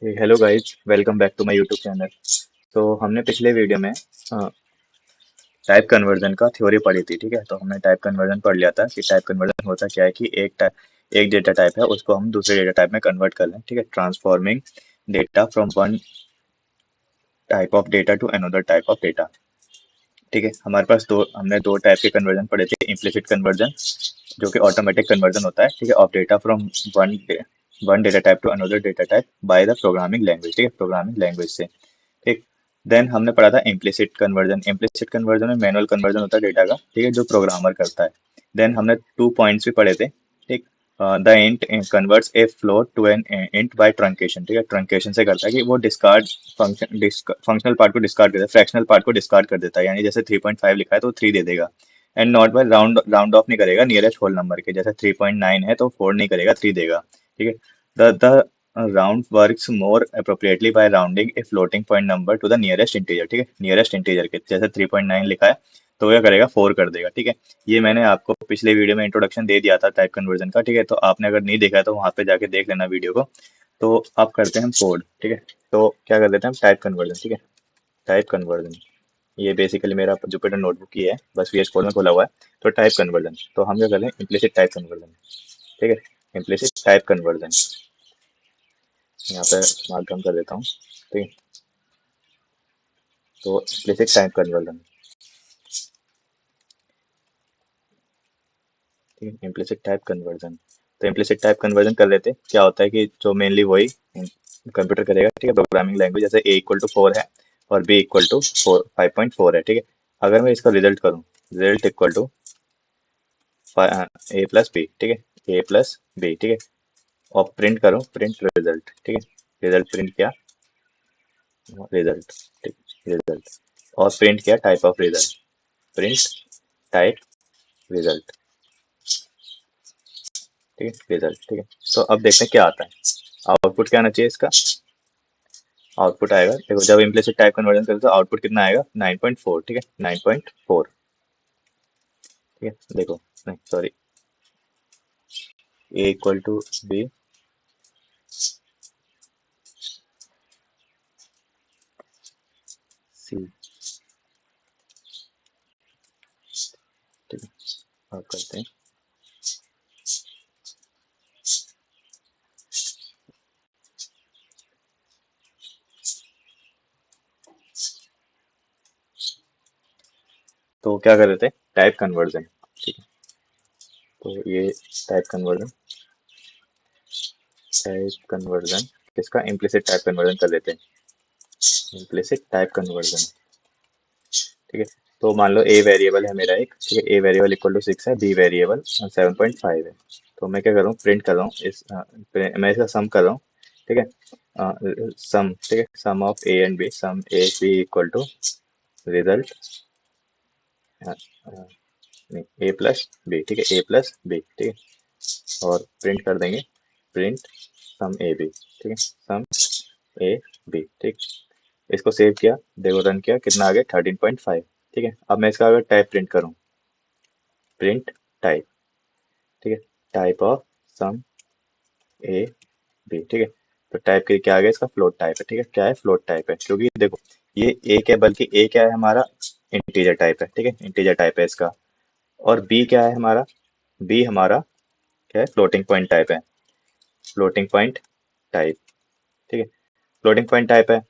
Hello guys, welcome back to my YouTube channel. तो हमने पिछले वीडियो में टाइप कन्वर्जन का थ्योरी पढ़ी थी। ठीक है, तो हमने टाइप कन्वर्जन पढ़ लिया था कि टाइप कन्वर्जन होता क्या है कि एक डेटा टाइप है, उसको हम दूसरे डेटा टाइप में कन्वर्ट कर लें। ठीक है, transforming data from one type of data to another type of data. ठीक है, हमारे पास हमने दो टाइप के कन्वर्जन पढ़े थे। इम्प्लिसिट कन्वर्जन, जो कि ऑटोमेटिक कन्वर्जन होता है, ठीक है, of data from one one data type two another data type by the programming language. ठीक है, प्रोग्रामिंग लैंग्वेज से। ठीक। देन हमने पढ़ा था इम्प्लिसिट कन्वर्जन। इम्प्लिसिट कन्वर्जन में मैनुअल कन्वर्जन होता है डेटा का, ठीक है, जो प्रोग्रामर करता है। देन हमने 2 पॉइंट्स भी पढ़े थे। ठीक। The int converts a float to an int by truncation. ठीक है, ट्रंकेशन से करता है कि वो डिस्कार्ड फंक्शनल पार्ट को डिस्कार्ड कर देता है, फ्रैक्शनल पार्ट को डिस्कार्ड कर देता है। यानी जैसे 3.5 लिखा है तो 3 दे देगा। And not by round round off नहीं करेगा नियरेस्ट होल नंबर के, जैसे 3.9 है तो 4 नहीं करेगा, 3 देगा। ठीक है। The round works more appropriately by rounding a floating point number to the nearest integer. ठीक है, नियरेस्ट इंटीजर के जैसे 3.9 लिखा है तो क्या करेगा, 4 कर देगा। ठीक है, ये मैंने आपको पिछले वीडियो में इंट्रोडक्शन दे दिया था टाइप कन्वर्जन का। ठीक है, तो आपने अगर नहीं देखा है तो वहां पे जाके देख लेना वीडियो को। तो आप करते हैं हम कोड। ठीक है, तो क्या कर देते हैं हम टाइप कन्वर्जन। ठीक है, टाइप कन्वर्जन, ये बेसिकली मेरा जुपिटर नोटबुक ही है, बस VS कोड में खोला हुआ है। तो टाइप कन्वर्जन, तो हम क्या कर रहे हैं, इम्प्लिसिट टाइप कन्वर्जन। ठीक है, इम्प्लिसिट टाइप कन्वर्जन, यहाँ पे मार्क डाउन कर देता हूँ। ठीक है, तो इम्प्लिसिट टाइप कन्वर्जन। ठीक है, इम्प्लिसिट टाइप कन्वर्जन। तो इम्प्लिसिट टाइप कन्वर्जन कर लेते, क्या होता है कि जो मेनली वही कंप्यूटर करेगा। ठीक है, प्रोग्रामिंग लैंग्वेज, जैसे A = 4 है और B = 5.4 है। ठीक है, अगर मैं इसका रिजल्ट करूँ, रिजल्ट इक्वल टू A+B। ठीक है, A+B। ठीक है, और प्रिंट करो, प्रिंट रिजल्ट। ठीक है, रिजल्ट प्रिंट किया, रिजल्ट। ठीक, रिजल्ट। और प्रिंट किया type of result, print type result. ठीक है, रिजल्ट। ठीक है, तो अब देखते हैं क्या आता है। आउटपुट क्या आना चाहिए इसका। आउटपुट आएगा, देखो जब इम्प्लिसिट टाइप कन्वर्जन करें तो आउटपुट कितना आएगा, 9.4। ठीक है, 9.4। ठीक है, देखो, नहीं सॉरी, A = B, C। ठीक है, अब करते हैं। तो क्या कर देते हैं, टाइप कन्वर्जन। ठीक है, तो ये टाइप कन्वर्जन, टाइप कन्वर्जन किसका, इम्प्लिसिट टाइप कन्वर्जन कर देते हैं, इम्प्लिसिट टाइप कन्वर्जन। ठीक है, तो मान लो ए वेरिएबल है मेरा एक। ठीक है, ए वेरिएबल = 6 है, बी वेरिएबल 7.5 है। तो मैं क्या कर रहा हूँ, प्रिंट कर रहा हूँ मैं इसका सम कर रहा हूँ। ठीक है, सम। ठीक है, sum of A and B, sum A, B = result, नहीं, A+B। ठीक है, A+B। ठीक है, और प्रिंट कर देंगे, प्रिंट सम AB। ठीक है, सम AB। ठीक, इसको सेव किया, देखो रन किया, कितना आ गया, 13.5। ठीक है, अब मैं इसका अगर टाइप प्रिंट करूँ, प्रिंट टाइप। ठीक है, type of sum A B। ठीक है, तो टाइप के क्या आ गया, इसका फ्लोट टाइप है। ठीक है, क्या है, फ्लोट टाइप है, क्योंकि देखो ये एक है, बल्कि ए क्या है हमारा, इंटीजर टाइप है। ठीक है, इंटीजर टाइप है इसका। और बी क्या है हमारा, बी हमारा क्या है, फ्लोटिंग पॉइंट टाइप है, फ्लोटिंग पॉइंट टाइप। ठीक है, फ्लोटिंग पॉइंट टाइप है।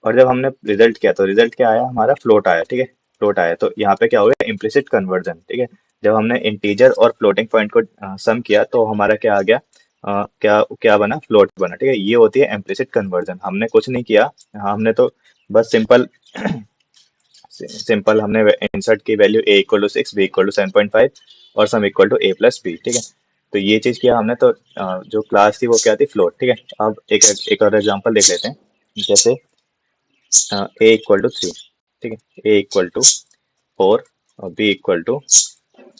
और जब हमने रिजल्ट किया तो रिजल्ट क्या आया हमारा, फ्लोट आया। ठीक है, फ्लोट आया, तो यहाँ पे क्या हो गया, इम्प्लिसिट कन्वर्जन। ठीक है, जब हमने इंटीजर और फ्लोटिंग पॉइंट को सम किया तो हमारा क्या आ गया, क्या क्या बना, फ्लोट बना। ठीक है, ये होती है इम्प्लिसिट कन्वर्जन। हमने कुछ नहीं किया, हमने तो बस सिंपल सिंपल हमने इंसर्ट की वैल्यू A = 6, B = 7.5 और सम =A+B। ठीक है, तो ये चीज किया हमने। तो जो क्लास थी वो क्या थी, फ्लोट। ठीक है, अब एक और एग्जांपल देख लेते हैं, जैसे A = 3। ठीक है, A = 4 और B =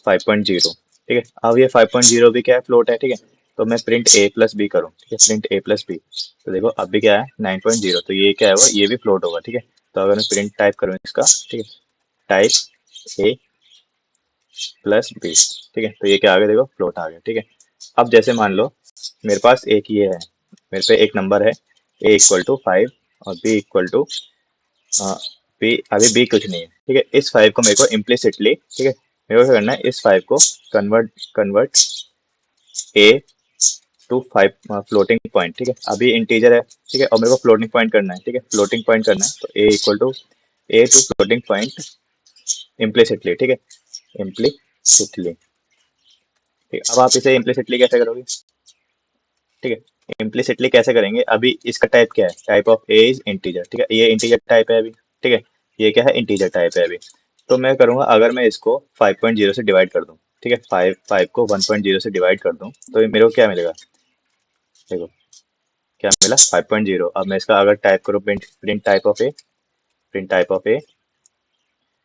5.0। ठीक है, अब ये 5.0 भी क्या है, फ्लोट है। ठीक है, तो मैं प्रिंट A+B करूँ। ठीक है, प्रिंट A+B, तो देखो अब भी क्या है, 9.0। तो ये क्या होगा, ये भी फ्लोट होगा। ठीक है, तो अगर मैं प्रिंट टाइप करूँ इसका, ठीक है, टाइप A+B। ठीक है, तो ये क्या आ गया, देखो फ्लोट आ गया। ठीक है, अब जैसे मान लो मेरे पास एक ये है, मेरे पे एक नंबर है ए इक्वल टू 5 और बी इक्वल टू बी, अभी बी कुछ नहीं है, ठीक है। इस 5 को मेरे को इम्प्लिसिटली, ठीक है, मेरे को क्या करना है, इस 5 को convert convert a to 5 floating point, ठीक है। अभी इंटीजर है, ठीक है, और मेरे को फ्लोटिंग पॉइंट करना है, ठीक है, फ्लोटिंग पॉइंट करना है, तो A equal to A to floating point implicitly, ठीक है, इम्प्लिसिटली, ठीक है। अब आप इसे इम्प्लिसिटली कैसे करोगे, ठीक है, इम्प्लिसिटली कैसे करेंगे, अभी इसका टाइप क्या है, type of A is integer, ठीक है, ये इंटीजर टाइप है अभी, ठीक है, ये क्या है, इंटीजर टाइप है अभी। तो मैं करूंगा, अगर मैं इसको 5.0 से डिवाइड कर दूं, ठीक है, 5 को 1.0 से डिवाइड कर दूं, तो मेरे को क्या मिलेगा, देखो क्या मिला, 5.0। अब मैं इसका अगर टाइप करूँ, print print type of A, print type of A,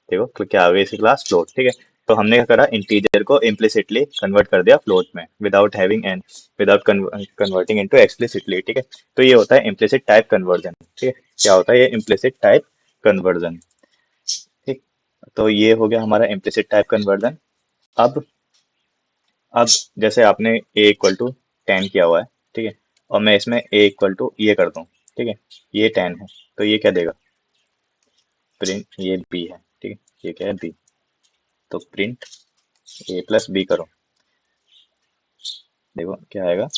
देखो तो क्या आ गया, इसकी क्लास फ्लोट, ठीक है। तो हमने क्या करा, इंटीजर को इम्प्लिसिटली कन्वर्ट कर दिया फ्लोट में, without having an, without converting into explicitly, ठीक है। तो ये होता है इम्प्लिसिट टाइप कन्वर्जन, ठीक है, क्या होता है ये इम्प्लिसिट टाइप कन्वर्जन, ठीक। तो ये हो गया हमारा इम्प्लिसिट टाइप कन्वर्जन। अब अब जैसे आपने ए इक्वल टू 10 किया हुआ है, ठीक है, और मैं इसमें ए इक्वल टू ये कर दूं, ठीक है, ये 10 है, तो ये क्या देगा, प्रिंट, ये बी है, ठीक है, ये क्या है, बी, तो प्रिंट ए प्लस बी करो, देखो क्या आएगा,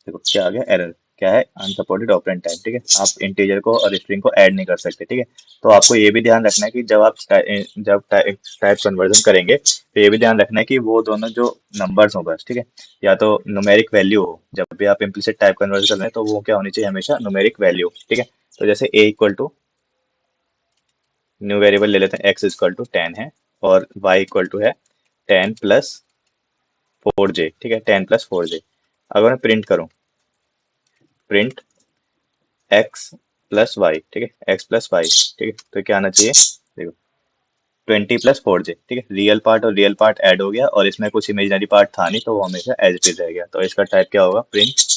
देखो क्या आ गया, एरर, क्या है, अनसपोर्टेड ऑपरेंड टाइप, ठीक है। आप इंटीजर को और स्ट्रिंग को ऐड नहीं कर सकते, ठीक है। तो आपको ये भी ध्यान रखना है कि जब आप जब टाइप कन्वर्जन करेंगे, तो ये भी ध्यान रखना है कि वो दोनों जो नंबर्स हो बस, ठीक है, या तो न्यूमेरिक वैल्यू हो, जब भी आप इम्प्लिसिट टाइप कन्वर्जन कर रहे हैं तो वो क्या होनी चाहिए, हमेशा न्यूमेरिक वैल्यू, ठीक है। तो जैसे ए इक्वल टू, न्यू वेरिएबल ले लेते हैं, एक्स इक्वल टू 10 है, और वाई इक्वल टू है 10 + 4j, ठीक है, 10 + 4j। अगर मैं प्रिंट करूं, प्रिंट एक्स प्लस वाई, ठीक है, एक्स प्लस वाई, ठीक है, तो क्या आना चाहिए, देखो 20 + 4j, ठीक है, रियल पार्ट और रियल पार्ट ऐड हो गया, और इसमें कुछ इमेजिनरी पार्ट था नहीं, तो वो हमेशा एज इट इज रह गया। तो इसका टाइप क्या होगा, print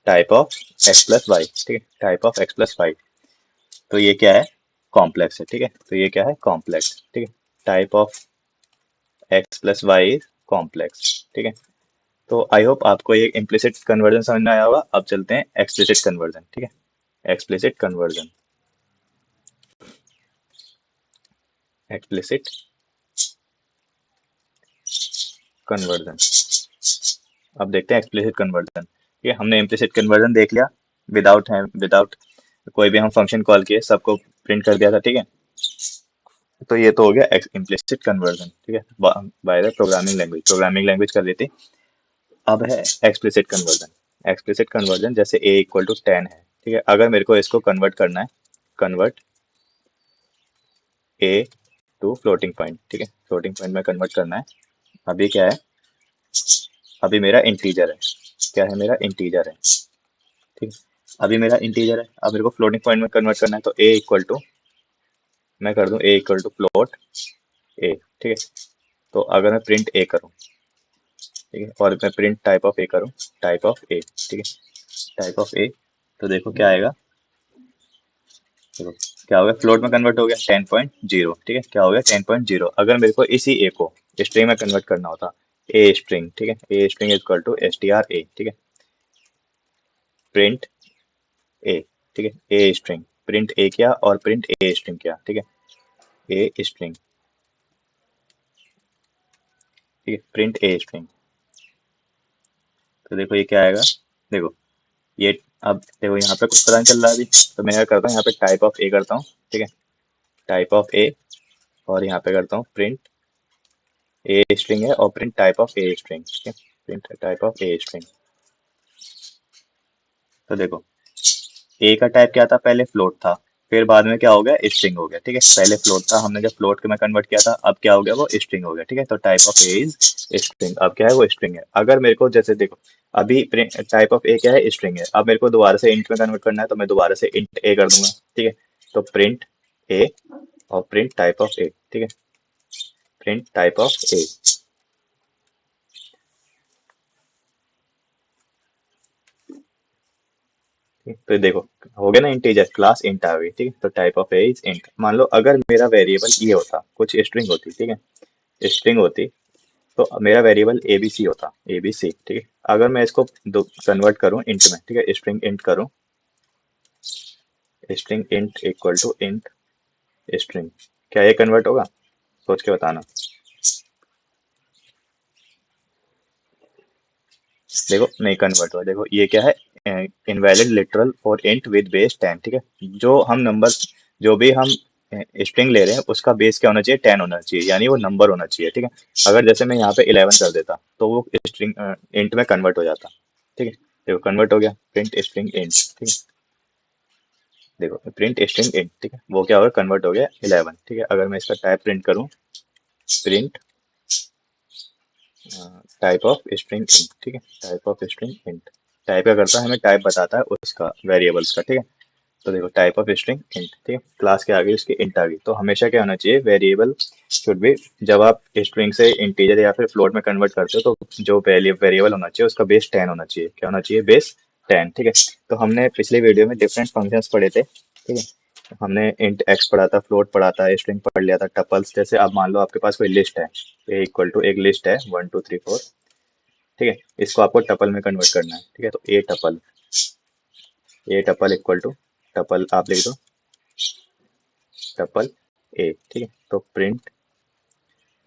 type of x plus y, ठीक है, type of x plus y. तो ये क्या है, कॉम्प्लेक्स है, ठीक है, तो ये क्या है, कॉम्प्लेक्स, ठीक है, type of x plus y is complex, ठीक है। तो आई होप आपको ये इम्प्लिसिट कन्वर्जन समझ में आया होगा। अब चलते हैं एक्सप्लिसिट कन्वर्जन, ठीक है, एक्सप्लिसिट कन्वर्जन, एक्सप्लिसिट कन्वर्जन। अब देखते हैं एक्सप्लिसिट कन्वर्जन। ये हमने इम्प्लिसिट कन्वर्जन देख लिया, विदाउट कोई भी हम फंक्शन कॉल किए, सबको प्रिंट कर दिया था, ठीक है। तो ये तो हो गया इम्प्लिसिट कन्वर्जन, ठीक है, बाय द प्रोग्रामिंग लैंग्वेज कर देते। अब है एक्सप्लिसिट कन्वर्जन। एक्सप्लिसिट कन्वर्जन जैसे ए इक्वल टू 10 है, ठीक है, अगर मेरे को इसको कन्वर्ट करना है, convert a to floating point, ठीक है, फ्लोटिंग पॉइंट में कन्वर्ट करना है। अभी क्या है, अभी मेरा इंटीजर है, क्या है, मेरा इंटीजर है, ठीक है, अभी मेरा इंटीजर है। अब मेरे को फ्लोटिंग पॉइंट में कन्वर्ट करना है, तो ए इक्वल टू, मैं कर दूं ए इक्वल टू फ्लोट ए, ठीक है। तो अगर मैं प्रिंट ए करूं, ठीक है, और मैं प्रिंट टाइप ऑफ ए करूं, टाइप ऑफ ए, ठीक है, टाइप ऑफ ए, तो देखो क्या आएगा, देखो क्या हो गया, फ्लोट में कन्वर्ट हो गया 10.0, ठीक है, क्या हो गया 10.0। अगर मेरे को इसी ए को स्ट्रिंग में कन्वर्ट करना होता, ए स्ट्रिंग, ठीक है, a string equal to str a, ठीक है, प्रिंट ए, ठीक है, ए स्ट्रिंग, प्रिंट ए किया और प्रिंट ए स्ट्रिंग किया, ठीक है, ए स्ट्रिंग, ठीक है, प्रिंट ए स्ट्रिंग। तो देखो ये क्या आएगा, देखो ये, अब देखो यहाँ पे कुछ पता नहीं चल रहा है अभी, तो मैं क्या करता हूँ, यहाँ पे टाइप ऑफ ए करता हूँ, ठीक है, टाइप ऑफ ए, और यहाँ पे करता हूँ प्रिंट ए स्ट्रिंग है, और print type of A string, ठीक है, print type of a string. तो देखो ए का टाइप क्या था, पहले फ्लोट था, फिर बाद में क्या हो गया, स्ट्रिंग हो गया, ठीक है, पहले फ्लोट था, हमने जब फ्लोट के में कन्वर्ट किया था, अब क्या हो गया, वो स्ट्रिंग हो गया, ठीक है। तो type of A is string, अब क्या है, वो स्ट्रिंग है। अगर मेरे को जैसे देखो, अभी टाइप ऑफ ए क्या है, स्ट्रिंग है, अब मेरे को दोबारा से इंट में कन्वर्ट करना है, तो मैं दोबारा से इंट ए कर दूंगा, ठीक है। तो प्रिंट ए और प्रिंट टाइप ऑफ ए, ठीक है, प्रिंट टाइप ऑफ ए, तो देखो हो गया ना, इंटीजर क्लास इंट आ गई, ठीक है, तो type of A is int. मान लो अगर मेरा वेरिएबल ये होता, कुछ स्ट्रिंग होती, ठीक है, स्ट्रिंग होती, तो मेरा वेरिएबल ए बी सी होता, ए बी सी, ठीक है। अगर मैं इसको कन्वर्ट करूँ इंट में, ठीक है, स्ट्रिंग इंट करूँ, string int equal to int string, क्या ये कन्वर्ट होगा? सोच के बताना। देखो नहीं कन्वर्ट हुआ। देखो ये क्या है, इनवैलिड लिटरल और इंट विद बेस 10, ठीक है। जो हम नंबर, जो भी हम स्ट्रिंग ले रहे हैं उसका बेस क्या होना चाहिए? 10 होना चाहिए, यानी वो नंबर होना चाहिए, ठीक है। अगर जैसे मैं यहाँ पे 11 कर देता तो वो स्ट्रिंग इंट में कन्वर्ट हो जाता, ठीक है। देखो कन्वर्ट हो गया, प्रिंट स्ट्रिंग इंट, ठीक है। देखो प्रिंट स्ट्रिंग इंट, ठीक है, वो क्या होगा? कन्वर्ट हो गया 11, ठीक है। अगर मैं इसका टाइप प्रिंट करूँ, print type of string int, ठीक है, type of string int. Type क्या करता है? हमें टाइप बताता है उसका, वेरिएबल्स का, ठीक है। तो देखो टाइप ऑफ स्ट्रिंग इंट, ठीक है, क्लास के आगे उसकी इंट आ गई। तो हमेशा क्या होना चाहिए? वेरिएबल शुड बी, जब आप स्ट्रिंग से इंटीजर या फिर फ्लोट में कन्वर्ट करते हो तो जो वेरिएबल होना चाहिए उसका बेस 10 होना चाहिए। क्या होना चाहिए? बेस 10, ठीक है। तो हमने पिछले वीडियो में डिफरेंट फंक्शंस पढ़े थे, ठीक है। हमने इंट एक्स पढ़ा था, फ्लोट पढ़ा था, स्ट्रिंग पढ़ लिया था, टपल्स। जैसे आप मान लो आपके पास कोई लिस्ट है, ए इक्वल टू एक लिस्ट है 1 2 3 4, ठीक है। इसको आपको टपल में कन्वर्ट करना है, ठीक है। तो ए टपल इक्वल टू, टपल आप लिख दो टपल ए, ठीक है। तो प्रिंट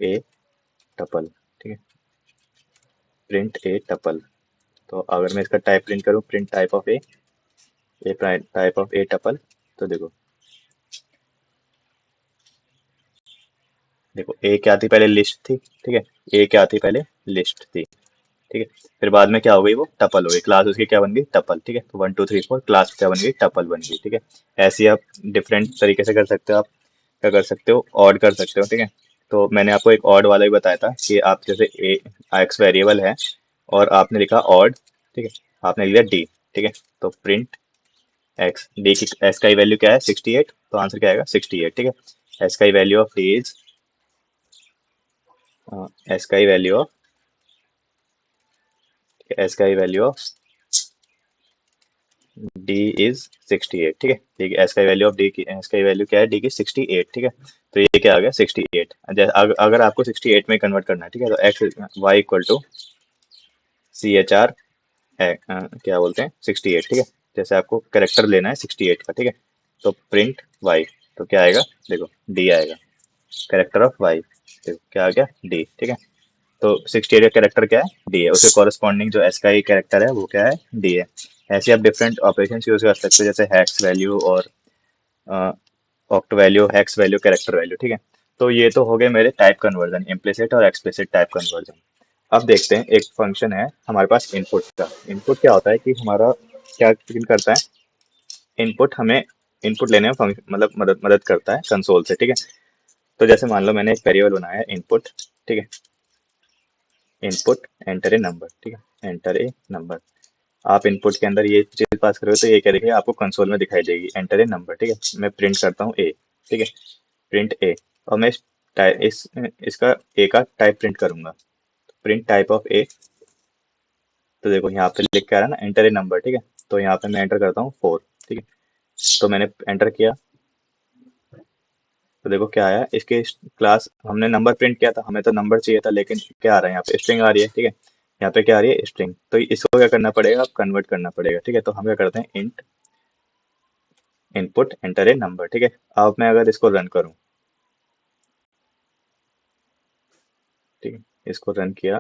ए टपल, ठीक है, प्रिंट ए टपल। तो अगर मैं इसका टाइप प्रिंट करूँ, print type of A type of A tuple, तो देखो, देखो ए क्या थी पहले? लिस्ट थी, ठीक है। ए क्या थी पहले? लिस्ट थी, ठीक है। फिर बाद में क्या हो गई? वो टपल हो गई, क्लास उसकी क्या बन गई? टपल, ठीक है। तो 1 2 3 4 क्लास क्या बन गई? टपल बन गई, ठीक है। ऐसे ही आप डिफरेंट तरीके से कर सकते हो। आप क्या कर सकते हो? ऑड कर सकते हो, ठीक है। तो मैंने आपको एक ऑड वाला भी बताया था कि आप जैसे ए एक्स वेरिएबल है और आपने लिखा ऑड, ठीक है, आपने लिया डी, ठीक है। तो प्रिंट एक्स, डी की एस का वैल्यू क्या है? 68, तो आंसर क्या आएगा? 68, ठीक है। एस का value of D is, S का वैल्यू ऑफ, एस का वैल्यू ऑफ डी इज 68, ठीक है। ठीक है, एस का वैल्यू ऑफ डी की, एस का वैल्यू क्या है? डी की 68, ठीक है। तो ये क्या आ गया? 68। अगर आपको 68 में कन्वर्ट करना है, ठीक है, तो x y equal to c h r, क्या बोलते हैं, 68, ठीक है। जैसे आपको करेक्टर लेना है 68 का, ठीक है। तो प्रिंट वाई, तो क्या आएगा? देखो डी आएगा, करेक्टर ऑफ वाई, देखो क्या आ गया? डी, ठीक है। तो 68 का कैरेक्टर क्या है? डी है। उसके कॉरेस्पॉन्डिंग जो एस का ही कैरेक्टर है वो क्या है? डी है। ऐसे आप डिफरेंट ऑपरेशन यूज कर सकते हो, जैसे हैक्स वैल्यू और oct value, hacks value, character value, ठीक है। तो ये तो हो गए मेरे टाइप कन्वर्जन, इम्प्लिसिट और एक्सप्लिसिट टाइप कन्वर्जन। अब देखते हैं, एक फंक्शन है हमारे पास इनपुट का। इनपुट क्या होता है कि हमारा क्या करता है? इनपुट हमें, इनपुट लेने में फंक्शन मतलब मदद मदद करता है कंसोल से, ठीक है। तो जैसे मान लो मैंने एक वेरिएबल बनाया है इनपुट, ठीक है, इनपुट एंटर ए नंबर, ठीक है, एंटर ए नंबर। आप इनपुट के अंदर ये चीज पास करोगे तो ये क्या दिखेगा आपको? कंसोल में दिखाई देगी, एंटर ए नंबर, ठीक है। मैं प्रिंट करता हूँ ए, ठीक है, प्रिंट ए। और मैं इसका ए का टाइप प्रिंट करूंगा, प्रिंट टाइप ऑफ ए। तो देखो यहाँ पे लिख के आ रहा है ना, एंटर ए नंबर, ठीक है। तो यहाँ पे मैं एंटर करता हूँ 4, ठीक है। तो मैंने एंटर किया, तो देखो क्या आया? इसके क्लास, हमने नंबर प्रिंट किया था, हमें तो नंबर चाहिए था, लेकिन क्या आ रहा है यहाँ पे? स्ट्रिंग आ रही है, ठीक है। यहाँ पे क्या आ रही है? स्ट्रिंग। तो इसको क्या करना पड़ेगा? अब कन्वर्ट करना पड़ेगा, ठीक है। तो हम क्या करते हैं? Int input enter a number, ठीक है। अब मैं अगर इसको रन करूं, ठीक है, इसको रन किया,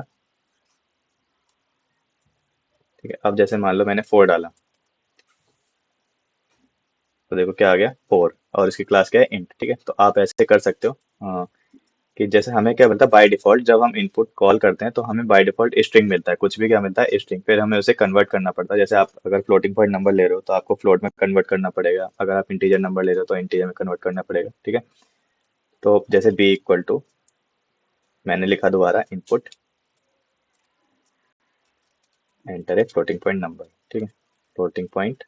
ठीक है। अब जैसे मान लो मैंने 4 डाला, तो देखो क्या आ गया? 4, और इसकी क्लास क्या है? इंट, ठीक है। तो आप ऐसे कर सकते हो, कि जैसे हमें क्या मिलता है बाय डिफॉल्ट, जब हम इनपुट कॉल करते हैं तो हमें बाय डिफॉल्ट स्ट्रिंग मिलता है, कुछ भी क्या मिलता है? स्ट्रिंग। फिर हमें उसे कन्वर्ट करना पड़ता है। जैसे आप अगर फ्लोटिंग पॉइंट नंबर ले रहे हो तो आपको फ्लोट में कन्वर्ट करना पड़ेगा, अगर आप इंटीजर नंबर ले रहे हो तो इंटीजर में कन्वर्ट करना पड़ेगा, ठीक है। तो जैसे बी इक्वल टू, मैंने लिखा दोबारा input enter a floating point number, ठीक है, floating point,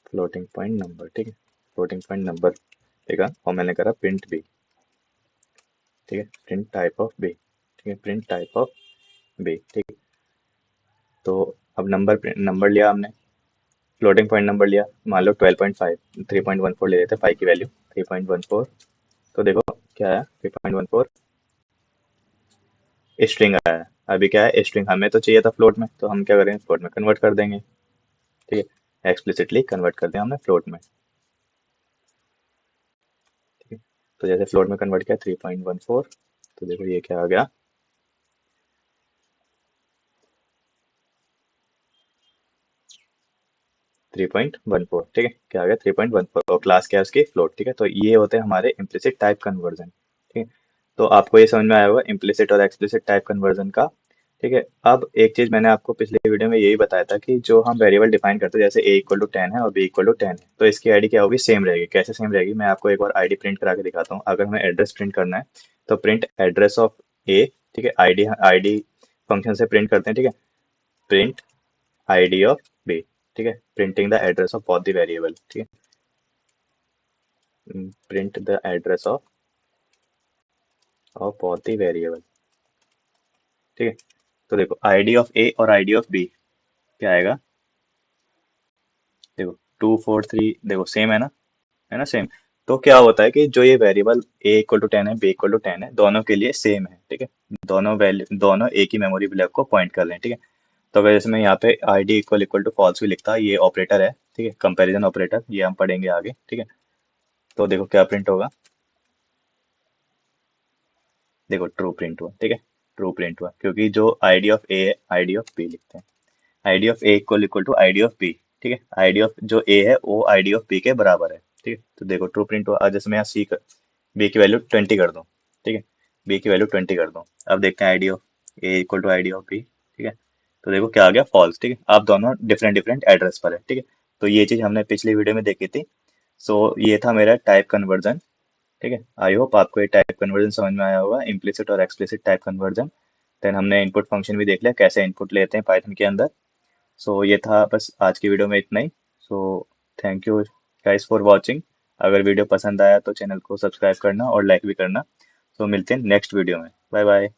floating point number, ठीक है, फ्लोटिंग पॉइंट नंबर देगा। और मैंने करा प्रिंट बी, ठीक है, प्रिंट टाइप ऑफ बी, ठीक है, प्रिंट टाइप ऑफ बी, ठीक। तो अब नंबर लिया हमने, फ्लोटिंग पॉइंट नंबर लिया, मान लो 12.5, 3.14 ले लेते हैं, 5 की वैल्यू 3.14। तो देखो क्या है 3.14 स्ट्रिंग आया है। अभी क्या है स्ट्रिंग हमें तो चाहिए था फ्लोट में, तो हम क्या करेंगे फ्लोट में कन्वर्ट कर देंगे। ठीक है, एक्सप्लिसिटली कन्वर्ट कर दिया हमने फ्लोट में। ठीक है, तो जैसे फ्लोट में कन्वर्ट किया 3.14, तो देखो ये क्या आ गया 3.14। ठीक है, क्या आ गया 3.14 और क्लास क्या है उसकी फ्लोट। ठीक है, तो ये होते हैं हमारे इम्प्लिसिट टाइप कन्वर्जन। ठीक है, तो आपको ये समझ में आया होगा इम्प्लिसिट और एक्सप्लिसिट टाइप कन्वर्जन का। ठीक है, अब एक चीज मैंने आपको पिछले वीडियो में यही बताया था कि जो हम वेरिएबल डिफाइन करते हैं जैसे a इक्वल टू 10 है और b इक्वल टू 10 है, तो इसकी आईडी क्या होगी सेम रहेगी। कैसे सेम रहेगी मैं आपको एक बार आईडी प्रिंट करा के दिखाता हूँ। अगर हमें एड्रेस प्रिंट करना है तो प्रिंट एड्रेस ऑफ a। ठीक है, आईडी आईडी फंक्शन से प्रिंट करते हैं। ठीक है, प्रिंट आईडी ऑफ b। ठीक है, printing the address of both the variable. ठीक है, print the address of both the variable. ठीक है, तो देखो आईडी ऑफ ए और आईडी ऑफ बी क्या आएगा, देखो 243, देखो सेम है ना सेम। तो क्या होता है कि जो ये वेरिएबल ए इक्वल टू 10 है बी इक्वल टू 10 है दोनों के लिए सेम है। ठीक है, दोनों वैल्यू दोनों एक ही मेमोरी ब्लॉक को पॉइंट कर रहे हैं। ठीक है, तो अगर जैसे मैं यहाँ पे ID equal equal to false भी लिखता, ये ऑपरेटर है। ठीक है, कंपैरिजन ऑपरेटर, ये हम पढ़ेंगे आगे। ठीक है, तो देखो क्या प्रिंट होगा, देखो ट्रू प्रिंट हुआ। ठीक है, ट्रू प्रिंट हुआ क्योंकि जो आईडी ऑफ ए है आईडी ऑफ बी लिखते हैं, ID of a equal to ID of b. ठीक है, आईडी ऑफ जो ए है वो आईडी ऑफ बी के बराबर है। ठीक है, तो देखो ट्रू प्रिंट हुआ। आज जैसे मैं यहाँ सी कर बी की वैल्यू 20 कर दूं। ठीक है, बी की वैल्यू 20 कर दूं, अब देखते हैं ID of a equal to ID of b. ठीक है, तो देखो क्या आ गया फॉल्स। ठीक है, आप दोनों डिफरेंट डिफरेंट एड्रेस पर है। ठीक है, तो ये चीज हमने पिछली वीडियो में देखी थी। सो ये था मेरा टाइप कन्वर्जन। ठीक है, आई होप आपको ये टाइप कन्वर्जन समझ में आया होगा, इम्प्लिसिट और एक्सप्लिसिट टाइप कन्वर्जन। देन हमने इनपुट फंक्शन भी देख लिया कैसे इनपुट लेते हैं पाइथन के अंदर। सो ये था बस आज की वीडियो में इतना ही। So thank you guys for watching. अगर वीडियो पसंद आया तो चैनल को सब्सक्राइब करना और लाइक भी करना। सो मिलते हैं नेक्स्ट वीडियो में। Bye bye.